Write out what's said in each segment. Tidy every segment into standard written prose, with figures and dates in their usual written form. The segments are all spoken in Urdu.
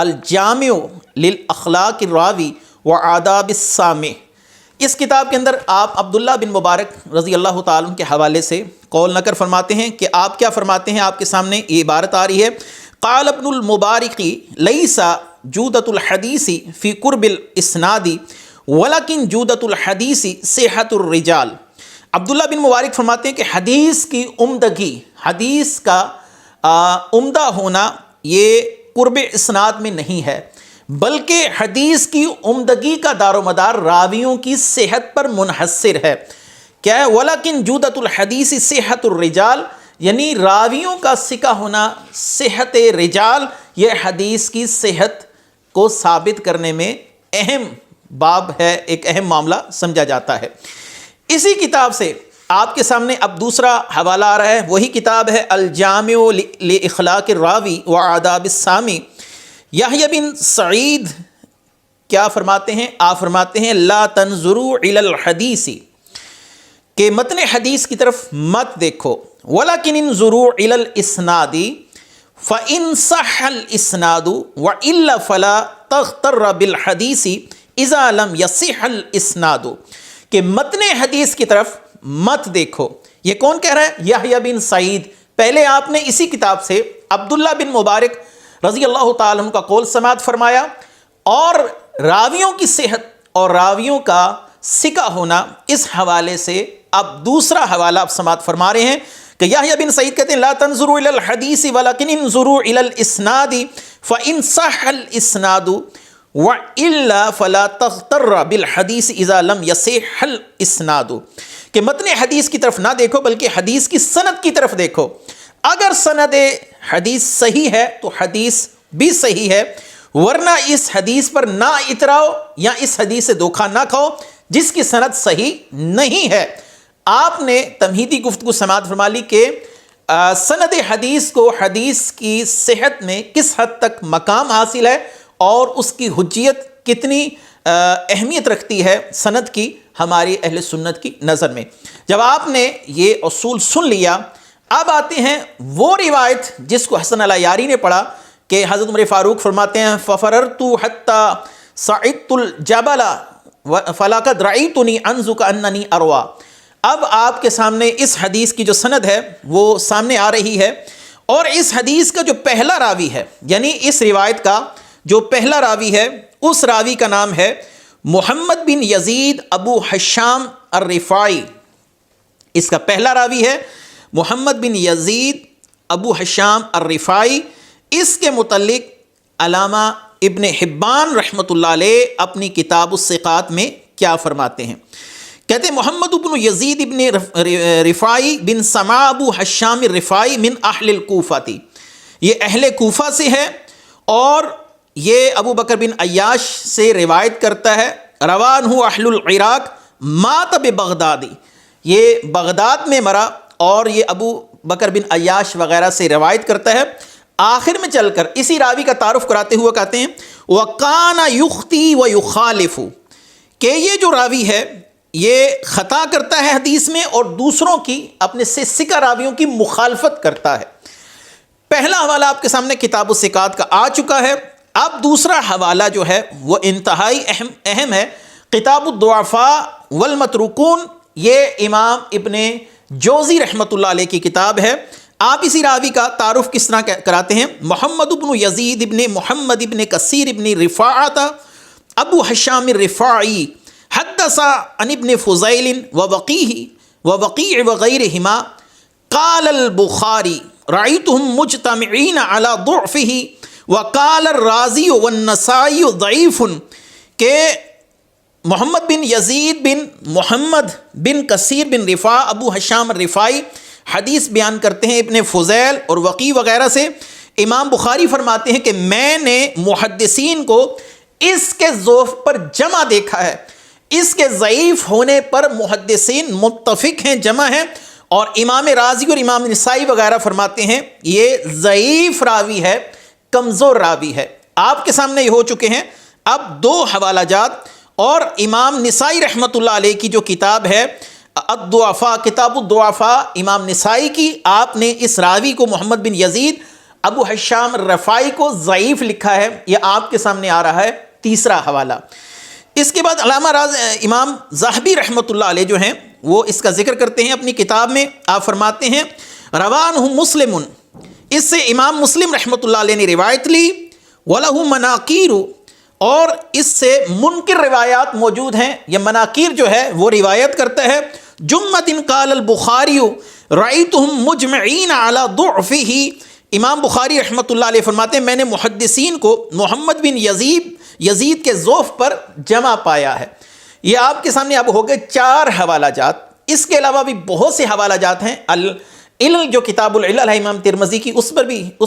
الجامع للاخلاق الراوی وآداب السامع، اس کتاب کے اندر آپ عبداللہ بن مبارک رضی اللہ تعالیٰ عنہ کے حوالے سے قول نقل فرماتے ہیں کہ آپ کیا فرماتے ہیں، آپ کے سامنے یہ عبارت آ رہی ہے، قال ابن المبارک لیس جودۃ الحدیث فی قرب الاسناد ولکن جودۃ الحدیث صحۃ الرجال۔ عبداللہ بن مبارک فرماتے ہیں کہ حدیث کی عمدگی، حدیث کا عمدہ ہونا یہ قرب اسناد میں نہیں ہے، بلکہ حدیث کی عمدگی کا دار و مدار راویوں کی صحت پر منحصر ہے۔ کیا ہے؟ وَلَكِنْ جُودَةُ الْحَدِيثِ صِحَّةُ الرِّجَالِ، یعنی راویوں کا سکہ ہونا، صحت رجال، یہ حدیث کی صحت کو ثابت کرنے میں اہم باب ہے، ایک اہم معاملہ سمجھا جاتا ہے۔ اسی کتاب سے آپ کے سامنے اب دوسرا حوالہ آ رہا ہے، وہی کتاب ہے الجامع لاخلاق الراوی وآداب السامع۔ یحییٰ بن سعید کیا فرماتے ہیں؟ آپ فرماتے ہیں لا تنظروا الی الحدیث، کہ متن حدیث کی طرف مت دیکھو، ولکن انظروا الی الاسناد فإن صح الاسناد وإلا فلا تغتر بالحدیث اذا لم يصح الاسناد، کہ متن حدیث کی طرف مت دیکھو۔ یہ کون کہہ رہا ہے؟ یحییٰ بن سعید۔ پہلے آپ نے اسی کتاب سے عبداللہ بن مبارک رضی اللہ تعالیٰ عنہ کا قول سماعت فرمایا، اور راویوں کی صحت اور راویوں کا ثقہ ہونا، اس حوالے سے اب دوسرا حوالہ آپ سماعت فرما رہے ہیں کہ یحییٰ بن سعید کہتے ہیں لا تنظروا الی الحدیث ولکن انظروا الی الاسناد فإن صح الاسناد وإلا فلا تغتر بالحدیث اذا لم يصح الاسناد، کہ متن حدیث کی طرف نہ دیکھو بلکہ حدیث کی سند کی طرف دیکھو۔ اگر سند حدیث صحیح ہے تو حدیث بھی صحیح ہے، ورنہ اس حدیث پر نہ اتراؤ یا اس حدیث سے دھوکہ نہ کھاؤ جس کی سند صحیح نہیں ہے۔ آپ نے تمہیدی گفتگو سماعت فرما لی کہ سند حدیث کو حدیث کی صحت میں کس حد تک مقام حاصل ہے اور اس کی حجیت کتنی اہمیت رکھتی ہے سند کی ہماری اہل سنت کی نظر میں۔ جب آپ نے یہ اصول سن لیا، اب آتے ہیں وہ روایت جس کو حسن العیاری نے پڑھا کہ حضرت عمر فاروق فرماتے ہیں فَفَرَرْتُ حَتَّى صَعِدْتُ الْجَبَلَ فَلَقَدْ رَأَيْتُنِي أَنْزُ كَأَنَّنِي أَرْوَى۔ اب آپ کے سامنے اس حدیث کی جو سند ہے وہ سامنے آ رہی ہے، اور اس حدیث کا جو پہلا راوی ہے، یعنی اس روایت کا جو پہلا راوی ہے، اس راوی کا نام ہے محمد بن یزید ابو حشام الرفاعی۔ اس کا پہلا راوی ہے محمد بن یزید ابو حشام الرفاعی۔ اس کے متعلق علامہ ابن حبان رحمۃ اللہ علیہ اپنی کتاب الثقات میں کیا فرماتے ہیں؟ کہتے ہیں محمد بن یزید ابن رفاعی بن سماع ابو حشام الرفاعی من اہل الکوفہ تھی، یہ اہل کوفہ سے ہے، اور یہ ابو بکر بن عیاش سے روایت کرتا ہے، روان ہو اہل العراق مات ببغدادی، یہ بغداد میں مرا، اور یہ ابو بکر بن عیاش وغیرہ سے روایت کرتا ہے۔ آخر میں چل کر اسی راوی کا تعارف کراتے ہوئے کہتے ہیں وَقَانَ يُخْطِي وَيُخَالِفُ، کہ یہ جو راوی ہے یہ خطا کرتا ہے حدیث میں اور دوسروں کی، اپنے سے ثقہ راویوں کی مخالفت کرتا ہے۔ پہلا حوالہ آپ کے سامنے کتاب الثقات کا آ چکا ہے۔ اب دوسرا حوالہ جو ہے وہ انتہائی اہم ہے، کتاب الضعفاء والمتروکون، یہ امام ابن جوزی رحمۃ اللہ علیہ کی کتاب ہے۔ آپ اسی راوی کا تعارف کس طرح کراتے ہیں؟ محمد بن یزید ابن محمد ابن کثیر ابن رفاعۃ ابو حشام الرفاعی حدث عن ابن فضیل ووقیع وغیرہما قال البخاری رأیتهم مجتمعین علی ضعفہ وقال الرازی والنسائی ضعیف، کہ محمد بن یزید بن محمد بن کثیر بن رفاع ابو حشام الرفاعی حدیث بیان کرتے ہیں ابن فضیل اور وقیع وغیرہ سے۔ امام بخاری فرماتے ہیں کہ میں نے محدثین کو اس کے ضعف پر جمع دیکھا ہے، اس کے ضعیف ہونے پر محدثین متفق ہیں، جمع ہیں، اور امام رازی اور امام نسائی وغیرہ فرماتے ہیں یہ ضعیف راوی ہے، کمزور راوی ہے۔ آپ کے سامنے یہ ہو چکے ہیں اب دو حوالہ جات، اور امام نسائی رحمۃ اللہ علیہ کی جو کتاب ہے الضعفاء، کتاب الضعفاء امام نسائی کی، آپ نے اس راوی کو محمد بن یزید ابو حشام رفائی کو ضعیف لکھا ہے، یہ آپ کے سامنے آ رہا ہے تیسرا حوالہ۔ اس کے بعد علامہ امام ذہبی رحمۃ اللہ علیہ جو ہیں وہ اس کا ذکر کرتے ہیں اپنی کتاب میں، آپ فرماتے ہیں روانہ مسلم، اس سے امام مسلم رحمۃ اللہ علیہ نے روایت لی، وَلَهُ مَنَاقِيرُ، اور اس سے منکر روایات موجود ہیں۔ یہ مناقیر جو ہے وہ روایت کرتا ہے جمعۃ قال البخاری رأیتهم مجمعین علی ضعفہ، امام بخاری رحمۃ اللہ علیہ فرماتے ہیں میں نے محدثین کو محمد بن یزید کے ضعف پر جمع پایا ہے۔ یہ آپ کے سامنے اب ہو گئے 4 حوالہ جات۔ اس کے علاوہ بھی بہت سے حوالہ جات ہیں، العلل جو کتاب العلل ہے امام ترمذی کی، اس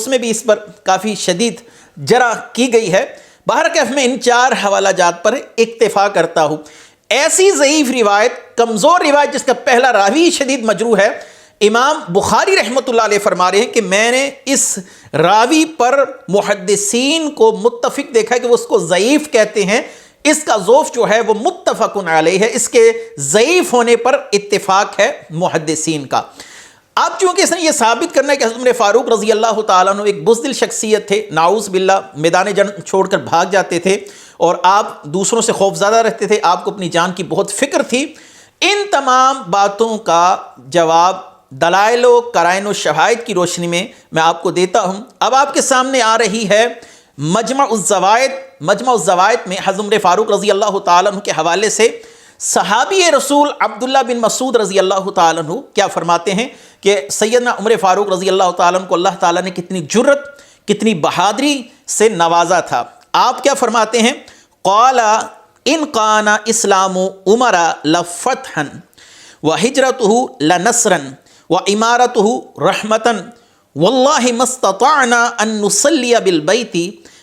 میں بھی اس پر کافی شدید جرح کی گئی ہے۔ بہرکیف میں ان 4 حوالہ جات پر اکتفا کرتا ہوں۔ ایسی ضعیف روایت، کمزور روایت جس کا پہلا راوی شدید مجروح ہے، امام بخاری رحمۃ اللہ علیہ فرما رہے ہیں کہ میں نے اس راوی پر محدثین کو متفق دیکھا کہ وہ اس کو ضعیف کہتے ہیں، اس کا ضعف جو ہے وہ متفق علیہ ہے، اس کے ضعیف ہونے پر اتفاق ہے محدثین کا۔ اب چونکہ اس نے یہ ثابت کرنا ہے کہ حضرت عمر فاروق رضی اللہ تعالیٰ عنہ ایک بزدل شخصیت تھے، نعوذ باللہ میدان جنگ چھوڑ کر بھاگ جاتے تھے اور آپ دوسروں سے خوف زدہ رہتے تھے، آپ کو اپنی جان کی بہت فکر تھی، ان تمام باتوں کا جواب دلائل و قرائن و شواہد کی روشنی میں آپ کو دیتا ہوں۔ اب آپ کے سامنے آ رہی ہے مجمع الزوائد میں حضرت عمر فاروق رضی اللہ تعالیٰ عنہ کے حوالے سے صحابی رسول عبداللہ بن مسعود رضی اللہ تعالیٰ عنہ کیا فرماتے ہیں کہ سیدنا عمر فاروق رضی اللہ تعالیٰ عنہ کو اللہ تعالیٰ نے کتنی جرت، کتنی بہادری سے نوازا تھا۔ آپ کیا فرماتے ہیں؟ قال ان کان اسلام عمر لفتحا وہجرتہ لنصرا وامارتہ رحمتا واللہ ما استطعنا ان نصلی بالبیت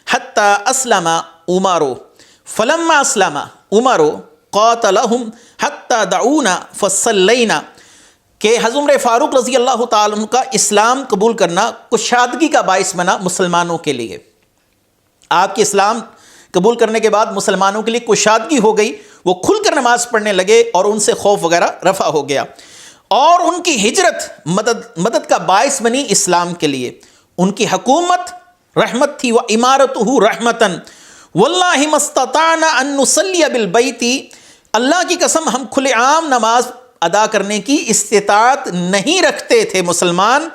حتی اسلم عمر فلما اسلم عمر قاتلہم حتی دعونا فصلینا، کہ حضرت عمر فاروق رضی اللہ تعالیٰ عنہ کا اسلام قبول کرنا کشادگی کا باعث بنا مسلمانوں کے لیے۔ آپ کے اسلام قبول کرنے کے بعد مسلمانوں کے لیے کشادگی ہو گئی، وہ کھل کر نماز پڑھنے لگے اور ان سے خوف وغیرہ رفع ہو گیا، اور ان کی ہجرت مدد کا باعث بنی اسلام کے لیے۔ ان کی حکومت رحمت تھی، وَإِمَارَتُهُ رَحْمَةً وَاللَّهِ مَا اسْتَطَعْنَا أَن نُصَلِّيَ بِالْبَيْتِ، اللہ کی قسم ہم کھلے عام نماز ادا کرنے کی استطاعت نہیں رکھتے تھے مسلمان،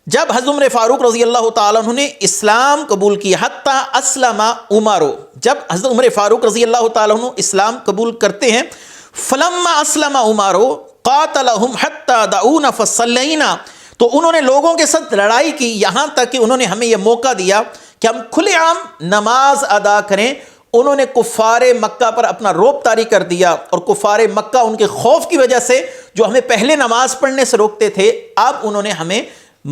جب حضرت عمر فاروق رضی اللہ تعالیٰ عنہ نے اسلام قبول کیا۔ حتی اسلم عمر، جب حضرت عمر فاروق رضی اللہ تعالیٰ عنہ اسلام قبول کرتے ہیں، فلما اسلم عمر قاتلہم حتی دعونا فصلینا، تو انہوں نے لوگوں کے ساتھ لڑائی کی یہاں تک کہ انہوں نے ہمیں یہ موقع دیا کہ ہم کھلے عام نماز ادا کریں۔ انہوں نے کفار مکہ پر اپنا رعب طاری کر دیا، اور کفار مکہ ان کے خوف کی وجہ سے جو ہمیں پہلے نماز پڑھنے سے روکتے تھے، اب انہوں نے ہمیں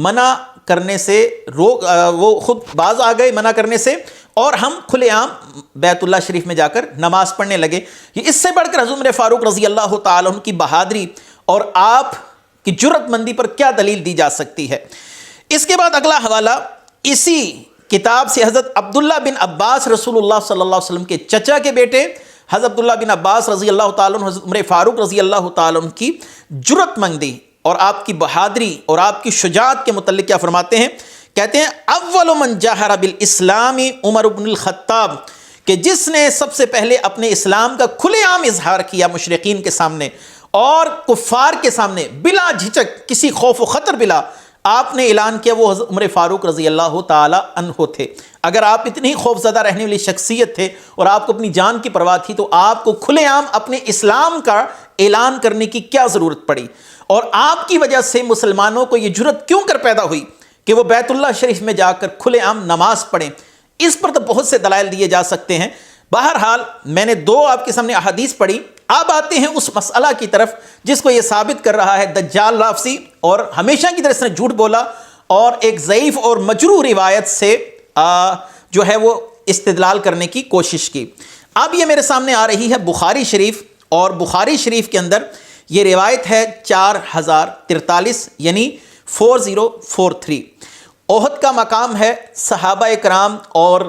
منع کرنے سے وہ خود باز آ گئے منع کرنے سے، اور ہم کھلے عام بیت اللہ شریف میں جا کر نماز پڑھنے لگے۔ یہ اس سے بڑھ کر حضرت عمر فاروق رضی اللہ تعالیٰ عنہ کی بہادری اور آپ کی جرت مندی پر کیا دلیل دی جا سکتی ہے۔ اس کے بعد اگلا حوالہ اسی کتاب سے حضرت عبداللہ بن عباس رسول اللہ صلی اللہ علیہ وسلم کے چچا کے بیٹے حضرت عبداللہ بن عباس رضی اللہ تعالیٰ عنہ حضرت عمر فاروق رضی اللہ تعالیٰ عنہ کی جرت مندی اور آپ کی بہادری اور آپ کی شجاعت کے متعلق کیا فرماتے ہیں؟ کہتے ہیں اول من جاہر بالاسلام عمر بن الخطاب، کہ جس نے سب سے پہلے اپنے اسلام کا کھلے عام اظہار کیا مشرقین کے سامنے اور کفار کے سامنے بلا جھجک، کسی خوف و خطر بلا، آپ نے اعلان کیا، وہ حضرت عمر فاروق رضی اللہ تعالی عنہ تھے۔ اگر آپ اتنی خوف زدہ رہنے والی شخصیت تھے اور آپ کو اپنی جان کی پرواہ تھی، تو آپ کو کھلے عام اپنے اسلام کا اعلان کرنے کی کیا ضرورت پڑی؟ اور آپ کی وجہ سے مسلمانوں کو یہ جرت کیوں کر پیدا ہوئی کہ وہ بیت اللہ شریف میں جا کر کھلے عام نماز پڑھیں؟ اس پر تو بہت سے دلائل دیے جا سکتے ہیں۔ بہرحال میں نے 2 آپ کے سامنے احادیث پڑھی۔ اب آتے ہیں اس مسئلہ کی طرف جس کو یہ ثابت کر رہا ہے دجال لافظی، اور ہمیشہ کی طرح اس نے جھوٹ بولا اور ایک ضعیف اور مجروح روایت سے جو ہے وہ استدلال کرنے کی کوشش کی۔ اب یہ میرے سامنے آ رہی ہے بخاری شریف، اور بخاری شریف کے اندر یہ روایت ہے 4043 یعنی 4043۔ احد کا مقام ہے، صحابہ کرام اور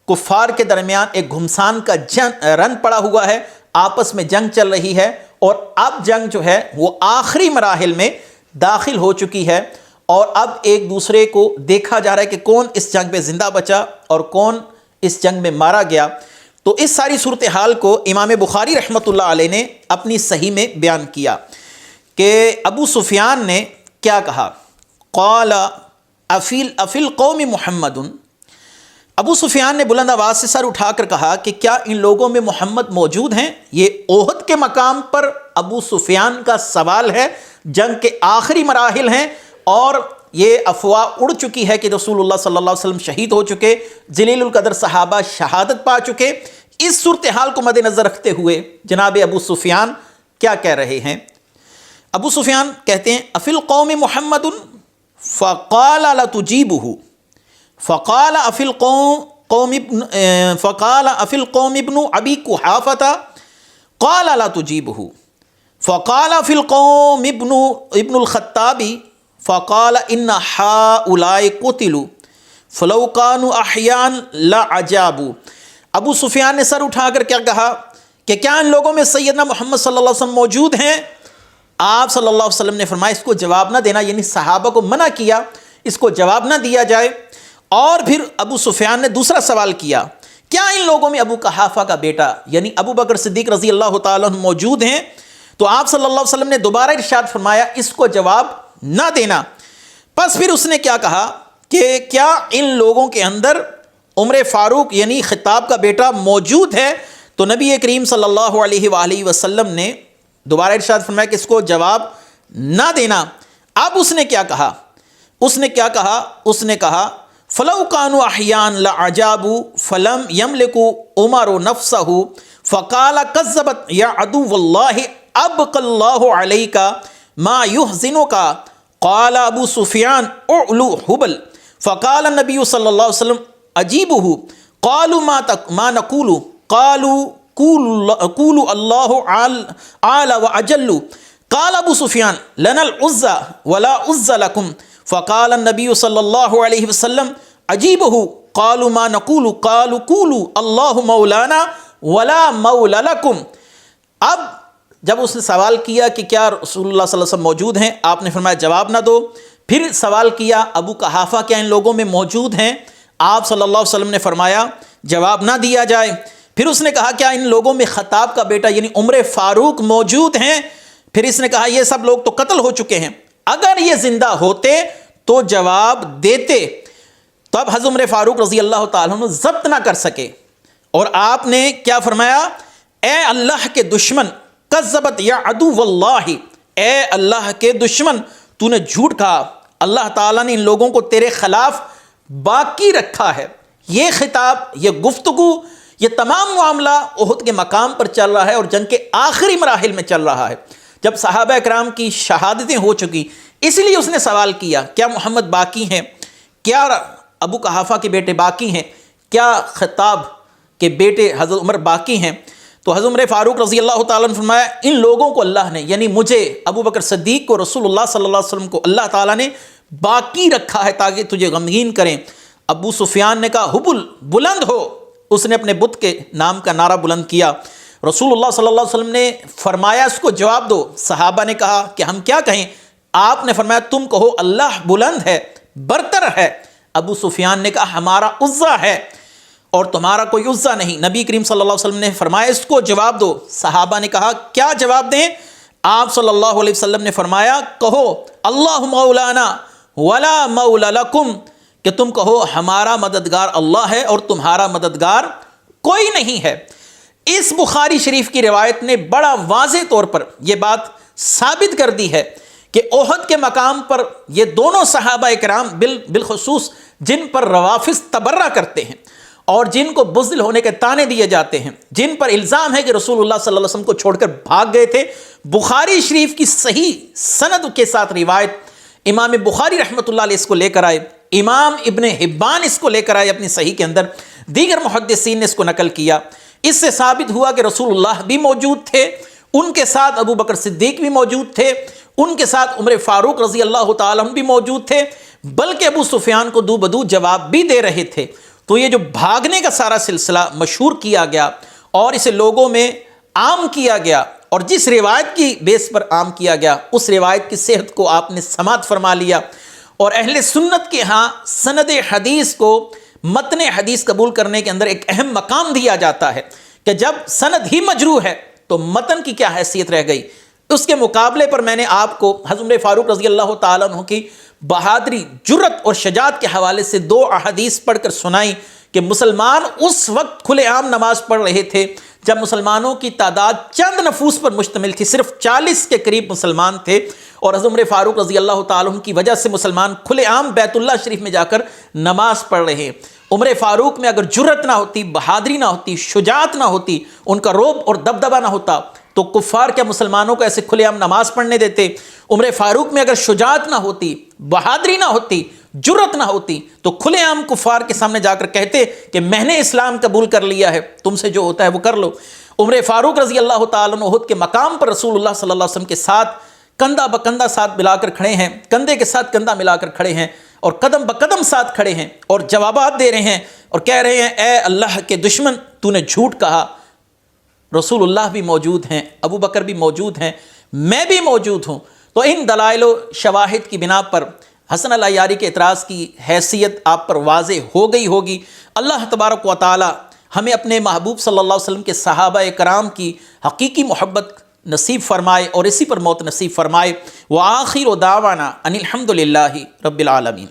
کفار کے درمیان ایک گھمسان کا رن پڑا ہوا ہے، آپس میں جنگ چل رہی ہے، اور اب جنگ جو ہے وہ آخری مراحل میں داخل ہو چکی ہے، اور اب ایک دوسرے کو دیکھا جا رہا ہے کہ کون اس جنگ میں زندہ بچا اور کون اس جنگ میں مارا گیا۔ تو اس ساری صورتحال کو امام بخاری رحمۃ اللہ علیہ نے اپنی صحیح میں بیان کیا کہ ابو سفیان نے کیا کہا، قال افی القوم محمد، ابو سفیان نے بلند آواز سے سر اٹھا کر کہا کہ کیا ان لوگوں میں محمد موجود ہیں؟ یہ احد کے مقام پر ابو سفیان کا سوال ہے، جنگ کے آخری مراحل ہیں اور یہ افواہ اڑ چکی ہے کہ رسول اللہ صلی اللہ علیہ وسلم شہید ہو چکے، جلیل القدر صحابہ شہادت پا چکے۔ اس صورتحال کو مد نظر رکھتے ہوئے جناب ابو سفیان کیا کہہ رہے ہیں؟ ابو سفیان کہتے ہیں افی القوم محمد فقال لتجیبہ، فقال افی القوم ابن ابی قحافہ قال لا تجیبہ، فقال فی القوم ابن الخطاب فقال ان ہؤلاء قتلوا فلو كانوا احیاء لعجابوا۔ ابو سفیان نے سر اٹھا کر کیا کہا کہ کیا ان لوگوں میں سیدنا محمد صلی اللہ علیہ وسلم موجود ہیں؟ آپ صلی اللہ علیہ وسلم نے فرمایا اس کو جواب نہ دینا، یعنی صحابہ کو منع کیا اس کو جواب نہ دیا جائے۔ اور پھر ابو سفیان نے دوسرا سوال کیا، کیا ان لوگوں میں ابو قحافہ کا بیٹا یعنی ابو بکر صدیق رضی اللہ تعالیٰ عنہ موجود ہیں؟ تو آپ صلی اللہ علیہ وسلم نے دوبارہ ارشاد فرمایا اس کو جواب نہ دینا۔ پس پھر اس نے کیا کہا کہ کیا ان لوگوں کے اندر عمر فاروق یعنی خطاب کا بیٹا موجود ہے؟ تو نبی کریم صلی اللہ علیہ وآلہ وسلم نے دوبارہ ارشاد فرمایا کہ اس کو جواب نہ دینا۔ اب اس نے کیا کہا؟ اس نے کہا فلو كانوا احیاء لعجابوا فلم يملكوا عمر نفسه فقال كذبت یا عدو اللہ ابقى الله عليك ما يحزنك قال ابو سفیان اعلو حبل فقال النبی صلی اللہ علیہ وسلم اجیبه قالوا ما نقول قالوا قولوا الله اعلى واجل قال ابو سفیان لنا العزى ولا عزى لكم فقال النبی صلی اللہ علیہ وسلم اجیبه قالوا ما نقول قالوا قولوا اللہ مولانا ولا مولا لكم۔ اب جب اس نے سوال کیا کہ کیا رسول اللہ صلی اللہ علیہ وسلم موجود ہیں، آپ نے فرمایا جواب نہ دو۔ پھر سوال کیا ابو قحافہ کیا ان لوگوں میں موجود ہیں؟ آپ صلی اللہ علیہ وسلم نے فرمایا جواب نہ دیا جائے۔ پھر اس نے کہا کیا ان لوگوں میں خطاب کا بیٹا یعنی عمر فاروق موجود ہیں؟ پھر اس نے کہا یہ سب لوگ تو قتل ہو چکے ہیں، اگر یہ زندہ ہوتے تو جواب دیتے۔ تو اب حضرت عمر فاروق رضی اللہ تعالیٰ عنہ ضبط نہ کر سکے اور آپ نے کیا فرمایا، اے اللہ کے دشمن کذبت یا عدو اللہ، اے اللہ کے دشمن تو نے جھوٹ کہا، اللہ تعالیٰ نے ان لوگوں کو تیرے خلاف باقی رکھا ہے۔ یہ خطاب، یہ گفتگو، یہ تمام معاملہ احد کے مقام پر چل رہا ہے اور جنگ کے آخری مراحل میں چل رہا ہے، جب صحابہ اکرام کی شہادتیں ہو چکی۔ اس لیے اس نے سوال کیا کیا محمد باقی ہیں، کیا ابو قحافہ کے بیٹے باقی ہیں، کیا خطاب کے بیٹے حضرت عمر باقی ہیں؟ تو حضرت عمر فاروق رضی اللہ تعالیٰ نے فرمایا ان لوگوں کو اللہ نے یعنی مجھے ابو بکر صدیق کو رسول اللہ صلی اللہ علیہ وسلم کو اللہ تعالیٰ نے باقی رکھا ہے تاکہ تجھے غمگین کریں۔ ابو سفیان نے کہا حبل، بلند ہو، اس نے اپنے بت کے نام کا نعرہ بلند کیا۔ رسول اللہ صلی اللہ علیہ وسلم نے فرمایا اس کو جواب دو۔ صحابہ نے کہا کہ ہم کیا کہیں؟ آپ نے فرمایا تم کہو اللہ بلند ہے، برتر ہے۔ ابو سفیان نے کہا ہمارا عزا ہے اور تمہارا کوئی عزا نہیں۔ نبی کریم صلی اللہ علیہ وسلم نے فرمایا اس کو جواب دو۔ صحابہ نے کہا کیا جواب دیں؟ آپ صلی اللہ علیہ وسلم نے فرمایا کہو اللہ مولانا ولا مولا لکم، کہ تم کہو ہمارا مددگار اللہ ہے اور تمہارا مددگار کوئی نہیں ہے۔ اس بخاری شریف کی روایت نے بڑا واضح طور پر یہ بات ثابت کر دی ہے کہ احد کے مقام پر یہ دونوں صحابہ اکرام بالخصوص جن پر روافض تبرہ کرتے ہیں اور جن کو بزدل ہونے کے طعنے دیے جاتے ہیں، جن پر الزام ہے کہ رسول اللہ صلی اللہ علیہ وسلم کو چھوڑ کر بھاگ گئے تھے، بخاری شریف کی صحیح سند کے ساتھ روایت امام بخاری رحمۃ اللہ علیہ اس کو لے کر آئے، امام ابن حبان اس کو لے کر آئے اپنی صحیح کے اندر، دیگر محدثین نے اس کو نقل کیا۔ اس سے ثابت ہوا کہ رسول اللہ بھی موجود تھے، ان کے ساتھ ابو بکر صدیق بھی موجود تھے، ان کے ساتھ عمر فاروق رضی اللہ تعالیٰ عنہ بھی موجود تھے، بلکہ ابو سفیان کو دو بدو جواب بھی دے رہے تھے۔ تو یہ جو بھاگنے کا سارا سلسلہ مشہور کیا گیا اور اسے لوگوں میں عام کیا گیا اور جس روایت کی بیس پر عام کیا گیا اس روایت کی صحت کو آپ نے سماعت فرما لیا اور اہل سنت کے ہاں سند حدیث کو متن حدیث قبول کرنے کے اندر ایک اہم مقام دیا جاتا ہے کہ جب سند ہی مجروح ہے تو متن کی کیا حیثیت رہ گئی۔ اس کے مقابلے پر میں نے آپ کو حضرت عمر فاروق رضی اللہ تعالیٰ عنہ کی بہادری، جرت اور شجاعت کے حوالے سے 2 احادیث پڑھ کر سنائی کہ مسلمان اس وقت کھلے عام نماز پڑھ رہے تھے جب مسلمانوں کی تعداد چند نفوس پر مشتمل تھی، صرف 40 کے قریب مسلمان تھے، اور حضرت عمر فاروق رضی اللہ تعالیٰ عنہ کی وجہ سے مسلمان کھلے عام بیت اللہ شریف میں جا کر نماز پڑھ رہے ہیں۔ عمر فاروق میں اگر جرت نہ ہوتی، بہادری نہ ہوتی، شجاعت نہ ہوتی، ان کا رعب اور دبدبہ نہ ہوتا تو کفار کیا مسلمانوں کو ایسے کھلے عام نماز پڑھنے دیتے؟ عمر فاروق میں اگر شجاعت نہ ہوتی، بہادری نہ ہوتی، جرت نہ ہوتی تو کھلے عام کفار کے سامنے جا کر کہتے کہ میں نے اسلام قبول کر لیا ہے، تم سے جو ہوتا ہے وہ کر لو۔ عمر فاروق رضی اللہ تعالیٰ عنہ احد کے مقام پر رسول اللہ صلی اللہ علیہ وسلم کے ساتھ کندھا بکندھا ساتھ ملا کر کھڑے ہیں، کندھے کے ساتھ کندھا ملا کر کھڑے ہیں، اور قدم بقدم ساتھ کھڑے ہیں، اور جوابات دے رہے ہیں اور کہہ رہے ہیں اے اللہ کے دشمن تو نے جھوٹ کہا۔ رسول اللہ بھی موجود ہیں، ابو بکر بھی موجود ہیں، میں بھی موجود ہوں۔ تو ان دلائل و شواہد کی بنا پر حسن العیاری کے اعتراض کی حیثیت آپ پر واضح ہو گئی ہوگی۔ اللہ تبارک و تعالی ہمیں اپنے محبوب صلی اللہ علیہ وسلم کے صحابہ کرام کی حقیقی محبت نصیب فرمائے اور اسی پر موت نصیب فرمائے۔ وآخر دعوانا ان الحمد للہ رب العالمین۔